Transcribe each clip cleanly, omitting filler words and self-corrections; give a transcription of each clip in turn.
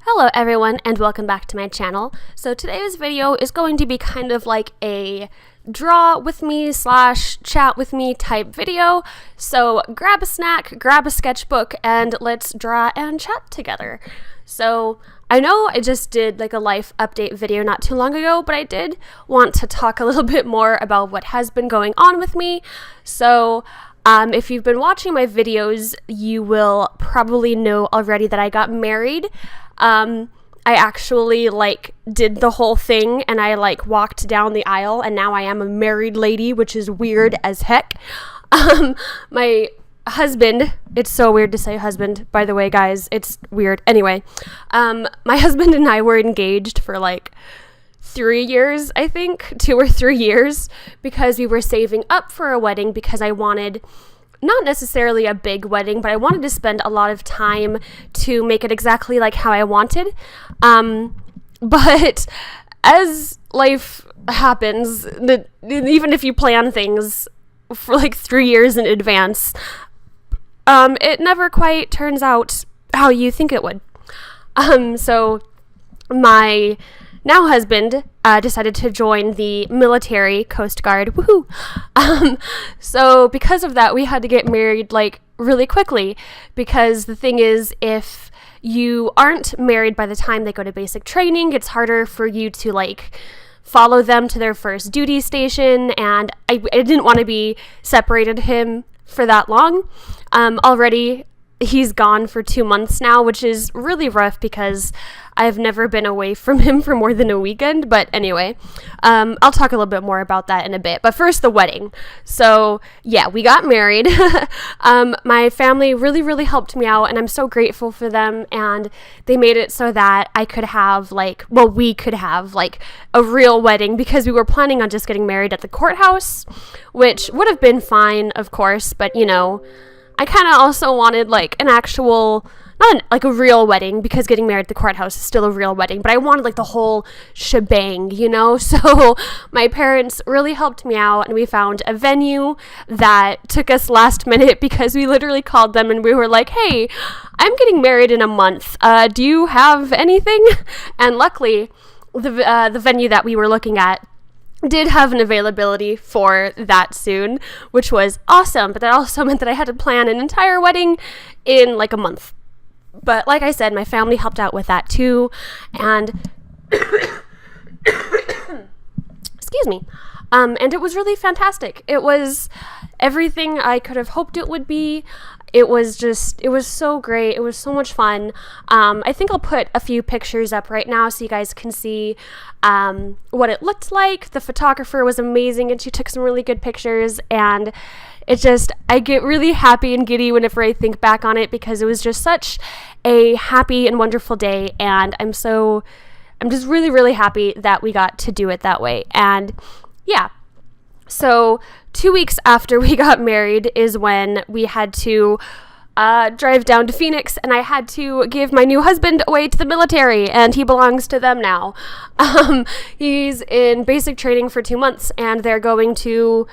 Hello everyone and welcome back to my channel. So today's video is going to be kind of like a draw with me / chat with me type video. So grab a snack, grab a sketchbook, and let's draw and chat together. So I know I just did like a life update video not too long ago, but I did want to talk a little bit more about what has been going on with me. So if you've been watching my videos, you will probably know already that I got married. I actually did the whole thing and I walked down the aisle and now I am a married lady, which is weird as heck. My husband, it's so weird to say husband, by the way, guys, it's weird. Anyway, my husband and I were engaged for 3 years, I think, 2 or 3 years, because we were saving up for a wedding because I wanted not necessarily a big wedding, but I wanted to spend a lot of time to make it exactly like how I wanted. But as life happens, even if you plan things for 3 years in advance, it never quite turns out how you think it would. So my now husband decided to join the military Coast Guard. Woohoo! So because of that, we had to get married really quickly, because the thing is, if you aren't married by the time they go to basic training, it's harder for you to follow them to their first duty station, and I didn't want to be separated him for that long. Already he's gone for 2 months now, which is really rough because I've never been away from him for more than a weekend. But anyway, I'll talk a little bit more about that in a bit. But first, the wedding. So yeah, we got married. My family really helped me out, and I'm so grateful for them. And they made it so that I could have we could have a real wedding, because we were planning on just getting married at the courthouse, which would have been fine, of course. But I kind of also wanted an actual, not a real wedding, because getting married at the courthouse is still a real wedding, but I wanted the whole shebang, So my parents really helped me out, and we found a venue that took us last minute, because we literally called them and we were like, hey, I'm getting married in a month. Do you have anything? And luckily, the venue that we were looking at did have an availability for that soon, which was awesome. But that also meant that I had to plan an entire wedding in a month. But like I said, my family helped out with that too, and excuse me, and it was really fantastic. It was everything I could have hoped it would be. It was so great. It was so much fun. I think I'll put a few pictures up right now so you guys can see what it looked like. The photographer was amazing, and she took some really good pictures, and I get really happy and giddy whenever I think back on it, because it was just such a happy and wonderful day, and I'm just really happy that we got to do it that way. And yeah, so 2 weeks after we got married is when we had to drive down to Phoenix, and I had to give my new husband away to the military, and he belongs to them now. He's in basic training for 2 months, and they're going to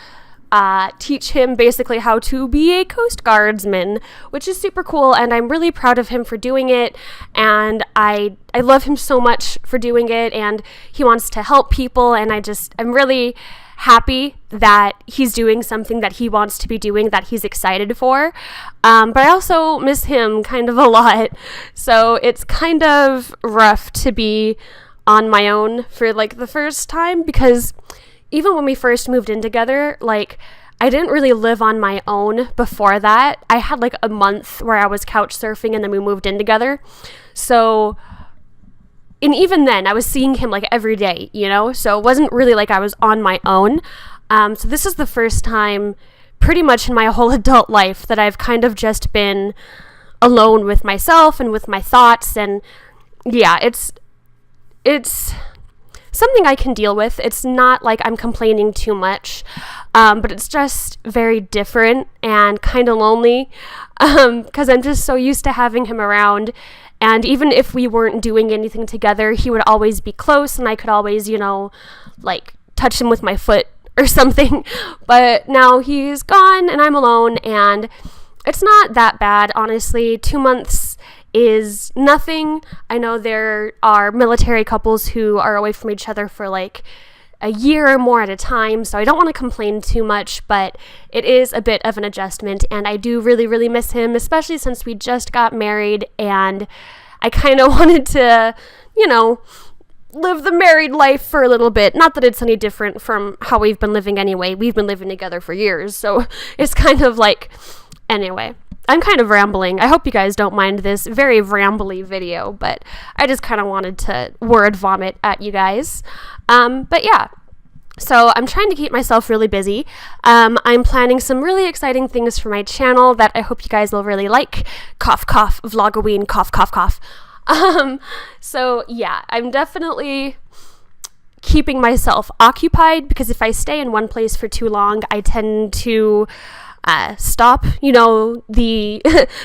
teach him basically how to be a Coast Guardsman, which is super cool, and I'm really proud of him for doing it, and I love him so much for doing it, and he wants to help people, and I'm really happy that he's doing something that he wants to be doing, that he's excited for, but I also miss him kind of a lot, so it's kind of rough to be on my own for the first time, because even when we first moved in together, I didn't really live on my own before that. I had a month where I was couch surfing, and then we moved in together. So, and even then, I was seeing him every day, So it wasn't really I was on my own. So this is the first time pretty much in my whole adult life that I've kind of just been alone with myself and with my thoughts. And yeah, it's something I can deal with. It's not I'm complaining too much, but it's just very different and kind of lonely, because I'm just so used to having him around. And even if we weren't doing anything together, he would always be close, and I could always, touch him with my foot or something. But now he's gone and I'm alone, and it's not that bad, honestly. 2 months is nothing. I know there are military couples who are away from each other for like a year or more at a time, so I don't want to complain too much, but it is a bit of an adjustment, and I do really, really miss him, especially since we just got married, and I kind of wanted to, live the married life for a little bit. Not that it's any different from how we've been living anyway. We've been living together for years, so it's kind of like, anyway. I'm kind of rambling. I hope you guys don't mind this very rambly video, but I just kind of wanted to word vomit at you guys. But yeah, so I'm trying to keep myself really busy. I'm planning some really exciting things for my channel that I hope you guys will really like. Cough, cough, vlogoween, cough, cough, cough. So yeah, I'm definitely keeping myself occupied, because if I stay in one place for too long, I tend to stop. The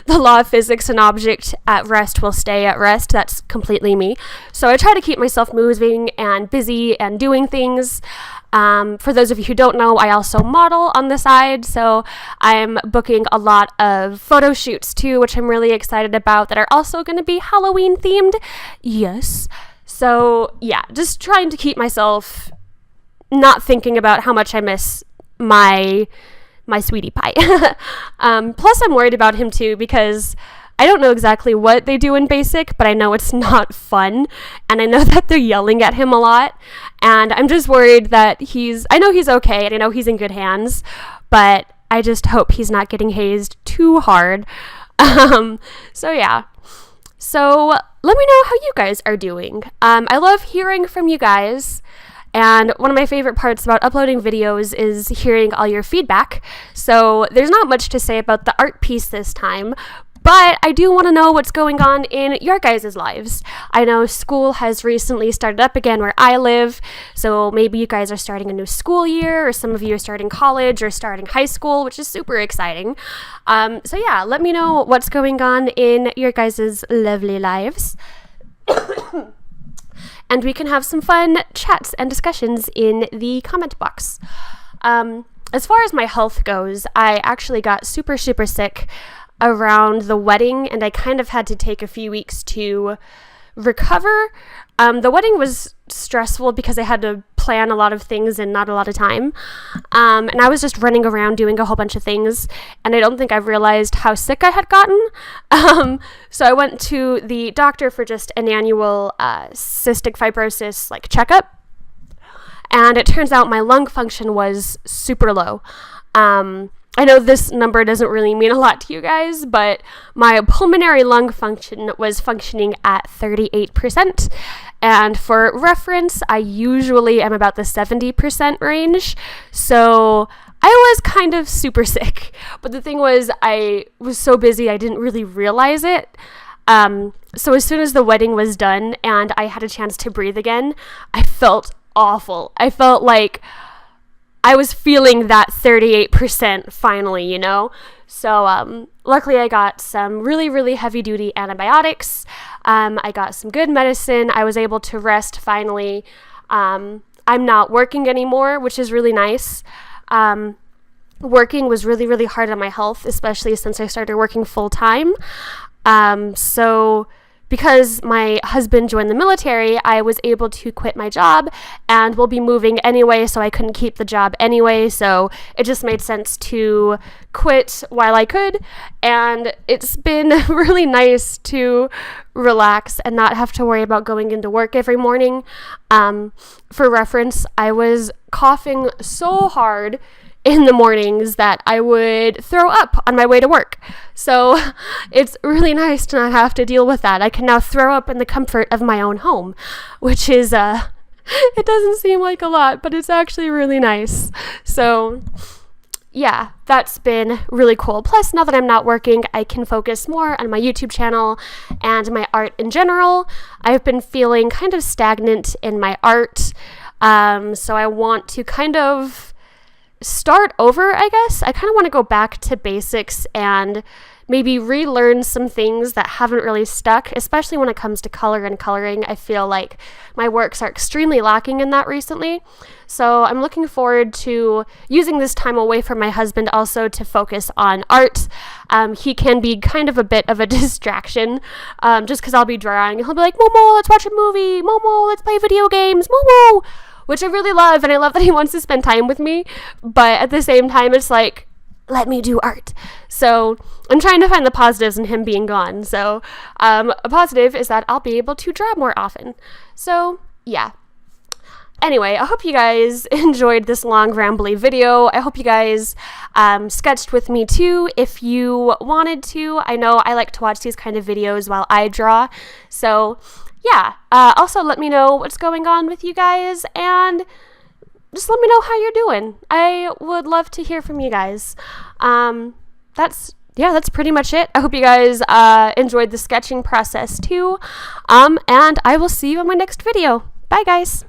the law of physics, an object at rest will stay at rest. That's completely me. So I try to keep myself moving and busy and doing things. For those of you who don't know, I also model on the side, so I'm booking a lot of photo shoots too, which I'm really excited about, that are also going to be Halloween themed. Yes. So yeah, just trying to keep myself not thinking about how much I miss my sweetie pie. Plus I'm worried about him too, because I don't know exactly what they do in basic, but I know it's not fun, and I know that they're yelling at him a lot, and I'm just worried that I know he's okay, and I know he's in good hands, but I just hope he's not getting hazed too hard. So yeah. So let me know how you guys are doing. I love hearing from you guys. And one of my favorite parts about uploading videos is hearing all your feedback. So there's not much to say about the art piece this time, but I do want to know what's going on in your guys' lives. I know school has recently started up again where I live, so maybe you guys are starting a new school year, or some of you are starting college or starting high school, which is super exciting. So yeah, let me know what's going on in your guys' lovely lives. And we can have some fun chats and discussions in the comment box. As far as my health goes, I actually got super, super sick around the wedding, and I kind of had to take a few weeks to recover. The wedding was stressful because I had to plan a lot of things and not a lot of time. And I was just running around doing a whole bunch of things, and I don't think I realized how sick I had gotten. So I went to the doctor for just an annual cystic fibrosis checkup, and it turns out my lung function was super low. I know this number doesn't really mean a lot to you guys, but my pulmonary lung function was functioning at 38%. And for reference, I usually am about the 70% range. So I was kind of super sick. But the thing was, I was so busy, I didn't really realize it. So as soon as the wedding was done and I had a chance to breathe again, I felt awful. I felt like I was feeling that 38% finally, So luckily I got some really, really heavy duty antibiotics. I got some good medicine. I was able to rest finally. I'm not working anymore, which is really nice. Working was really, really hard on my health, especially since I started working full time. So because my husband joined the military, I was able to quit my job, and we'll be moving anyway, so I couldn't keep the job anyway, so it just made sense to quit while I could, and it's been really nice to relax and not have to worry about going into work every morning. For reference, I was coughing so hard in the mornings that I would throw up on my way to work. So it's really nice to not have to deal with that. I can now throw up in the comfort of my own home, which is, it doesn't seem like a lot, but it's actually really nice. So yeah, that's been really cool. Plus, now that I'm not working, I can focus more on my YouTube channel and my art in general. I've been feeling kind of stagnant in my art. So I want to kind of start over, I guess. I kind of want to go back to basics and maybe relearn some things that haven't really stuck, especially when it comes to color and coloring. I feel like my works are extremely lacking in that recently. So I'm looking forward to using this time away from my husband also to focus on art. He can be kind of a bit of a distraction, just because I'll be drawing and he'll be like, Momo, let's watch a movie. Momo, let's play video games. Momo, which I really love. And I love that he wants to spend time with me. But at the same time, it's like, let me do art. So I'm trying to find the positives in him being gone. So a positive is that I'll be able to draw more often. So yeah. Anyway, I hope you guys enjoyed this long rambly video. I hope you guys sketched with me too if you wanted to. I know I like to watch these kind of videos while I draw. So yeah, also let me know what's going on with you guys, and just let me know how you're doing. I would love to hear from you guys. That's pretty much it. I hope you guys enjoyed the sketching process too. And I will see you in my next video. Bye, guys.